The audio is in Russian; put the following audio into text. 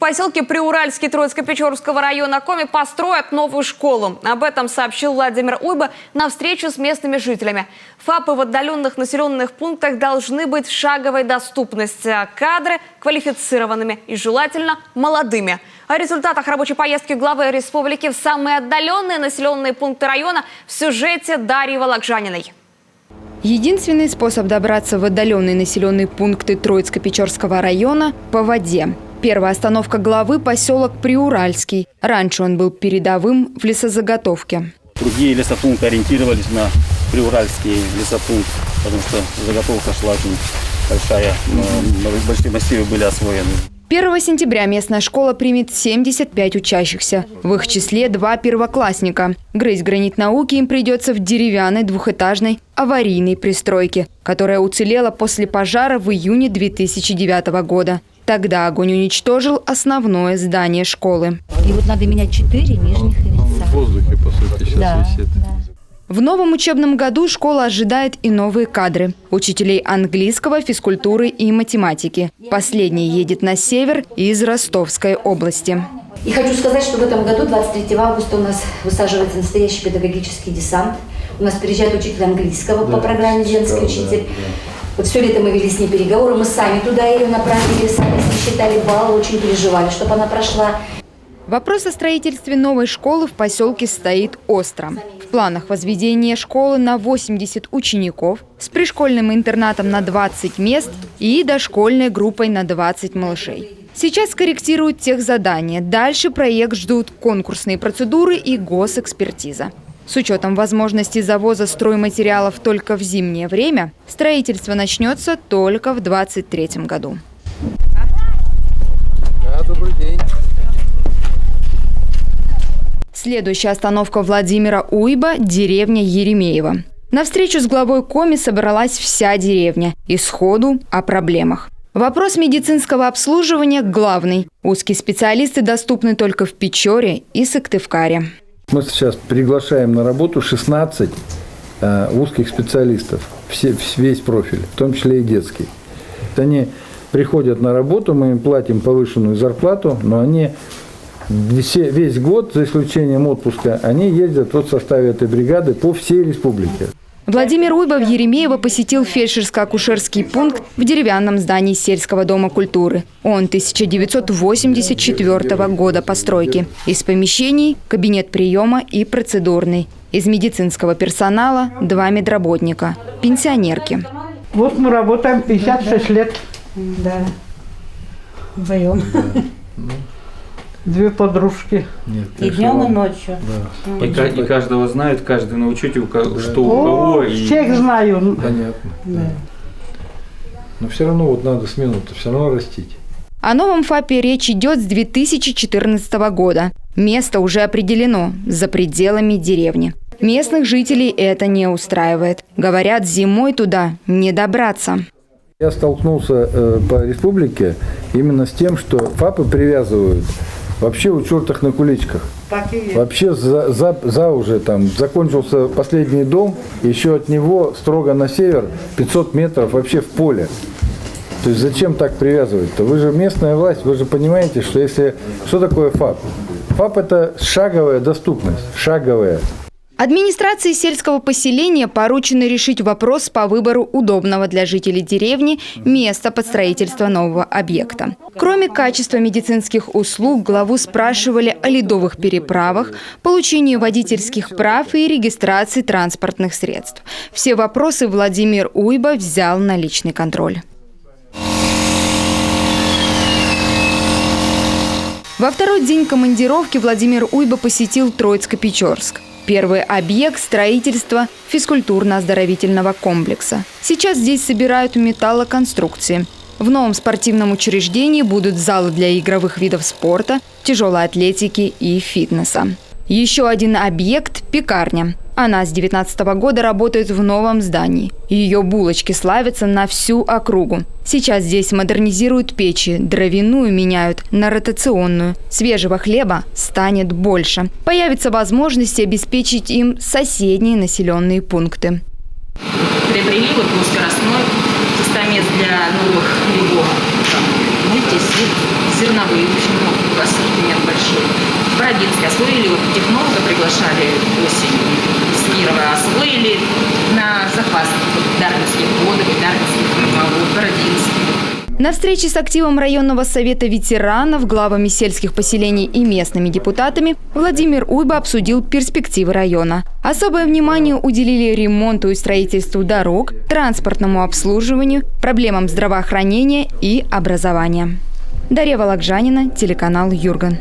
поселке Приуральский Троицко-Печорского района Коми построят новую школу. Об этом сообщил Владимир Уйба на встречу с местными жителями. ФАПы в отдаленных населенных пунктах должны быть в шаговой доступности, а кадры квалифицированными и желательно молодыми. О результатах рабочей поездки главы республики в самые отдаленные населенные пункты района в сюжете Дарьи Волокжаниной. Единственный способ добраться в отдаленные населенные пункты Троицко-Печорского района – по воде. Первая остановка главы – поселок Приуральский. Раньше он был передовым в лесозаготовке. Другие лесопункты ориентировались на Приуральский лесопункт, потому что заготовка шла очень большая, но большие массивы были освоены. 1 сентября местная школа примет 75 учащихся. В их числе 2 первоклассника. Грызть гранит науки им придется в деревянной двухэтажной аварийной пристройке, которая уцелела после пожара в июне 2009 года. Тогда огонь уничтожил основное здание школы. И вот надо менять 4 нижних яйца. В воздухе, по сути, сейчас висит. Да. В новом учебном году школа ожидает и новые кадры – учителей английского, физкультуры и математики. Последний едет на север из Ростовской области. И хочу сказать, что в этом году, 23 августа, у нас высаживается настоящий педагогический десант. У нас приезжает учитель английского по программе «Женский учитель». Вот все лето мы вели с ней переговоры, мы сами туда ее направили, сами считали баллы, очень переживали, чтобы она прошла. Вопрос о строительстве новой школы в поселке стоит остро. В планах возведение школы на 80 учеников, с пришкольным интернатом на 20 мест и дошкольной группой на 20 малышей. Сейчас корректируют техзадания. Дальше проект ждут конкурсные процедуры и госэкспертиза. С учетом возможности завоза стройматериалов только в зимнее время, строительство начнется только в 2023 году. Да, добрый день. Следующая остановка Владимира Уйба – деревня Еремеево. На встречу с главой Коми собралась вся деревня. И сходу о проблемах. Вопрос медицинского обслуживания главный. Узкие специалисты доступны только в Печоре и Сыктывкаре. Мы сейчас приглашаем на работу 16 узких специалистов, весь профиль, в том числе и детский. Они приходят на работу, мы им платим повышенную зарплату, но они весь год, за исключением отпуска, они ездят в составе этой бригады по всей республике. Владимир Уйба в Еремеево посетил фельдшерско-акушерский пункт в деревянном здании сельского дома культуры. Он 1984 года постройки. Из помещений – кабинет приема и процедурный. Из медицинского персонала – 2 медработника, пенсионерки. Вот мы работаем 56 лет. Да, вдвоем. 2 подружки. Нет, И днем, и ночью. Да. И каждого знают, каждый научите, что у кого. Всех знаю. Понятно. Да. Но все равно вот надо с минуты, все равно растить. О новом ФАПе речь идет с 2014 года. Место уже определено за пределами деревни. Местных жителей это не устраивает. Говорят, зимой туда не добраться. Я столкнулся по республике именно с тем, что ФАПы привязывают вообще у чертах на куличках. Вообще за уже там закончился последний дом, еще от него строго на север 500 метров вообще в поле. То есть зачем так привязывать-то? Вы же местная власть, вы же понимаете, что если... Что такое ФАП? ФАП – это шаговая доступность, шаговая. Администрации сельского поселения поручено решить вопрос по выбору удобного для жителей деревни места под строительство нового объекта. Кроме качества медицинских услуг, главу спрашивали о ледовых переправах, получении водительских прав и регистрации транспортных средств. Все вопросы Владимир Уйба взял на личный контроль. Во второй день командировки Владимир Уйба посетил Троицко-Печорск. Первый объект – строительство физкультурно-оздоровительного комплекса. Сейчас здесь собирают металлоконструкции. В новом спортивном учреждении будут залы для игровых видов спорта, тяжелой атлетики и фитнеса. Еще один объект – пекарня. Она с 2019 года работает в новом здании. Ее булочки славятся на всю округу. Сейчас здесь модернизируют печи, дровяную меняют на ротационную. Свежего хлеба станет больше. Появится возможность обеспечить им соседние населенные пункты. Приобрели вот двускоростной тестомес для новых хлебов. Мы здесь зерновые, очень много, ассортимент большой. В Бородинске освоили, вот технолога приглашали осенью из Кирова, освоили на запас дарвинских водов, дарвинских вот, Бородинске. На встрече с активом районного совета ветеранов, главами сельских поселений и местными депутатами Владимир Уйба обсудил перспективы района. Особое внимание уделили ремонту и строительству дорог, транспортному обслуживанию, проблемам здравоохранения и образования. Дарья Вологжанина, телеканал Юрган.